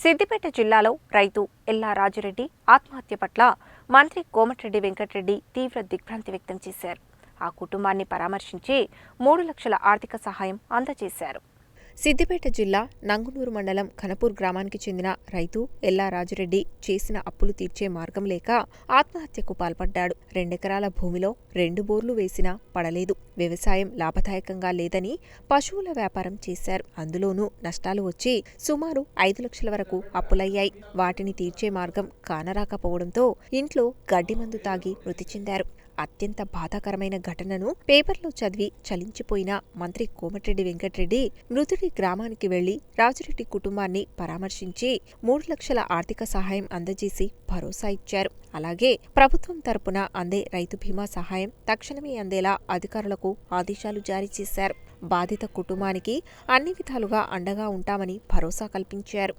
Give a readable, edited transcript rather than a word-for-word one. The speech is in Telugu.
సిద్దిపేట జిల్లాలో రైతు ఎల్లా రాజురెడ్డి ఆత్మహత్య పట్ల మంత్రి కోమటిరెడ్డి వెంకటరెడ్డి తీవ్ర దిగ్భ్రాంతి వ్యక్తం చేశారు. ఆ కుటుంబాన్ని పరామర్శించి 3 లక్షల ఆర్థిక సహాయం అందజేశారు. సిద్దిపేట జిల్లా నంగునూరు మండలం ఖనపూర్ గ్రామానికి చెందిన రైతు ఎల్లా రాజురెడ్డి చేసిన అప్పులు తీర్చే మార్గం లేక ఆత్మహత్యకు పాల్పడ్డాడు. 2 ఎకరాల భూమిలో 2 బోర్లు వేసినా పడలేదు. వ్యవసాయం లాభదాయకంగా లేదని పశువుల వ్యాపారం చేశారు. అందులోనూ నష్టాలు వచ్చి సుమారు 5 లక్షల వరకు అప్పులయ్యాయి. వాటిని తీర్చే మార్గం కానరాకపోవడంతో ఇంట్లో గడ్డి మందు తాగి మృతి చెందారు. అత్యంత బాధాకరమైన ఘటనను పేపర్లో చదివి చలించిపోయిన మంత్రి కోమటిరెడ్డి వెంకటరెడ్డి మృతుడి గ్రామానికి వెళ్లి రాజురెడ్డి కుటుంబాన్ని పరామర్శించి 3 లక్షల ఆర్థిక సహాయం అందజేసి భరోసా ఇచ్చారు. అలాగే ప్రభుత్వం తరపున అందే రైతు బీమా సహాయం తక్షణమే అందేలా అధికారులకు ఆదేశాలు జారీ చేశారు. బాధిత కుటుంబానికి అన్ని విధాలుగా అండగా ఉంటామని భరోసా కల్పించారు.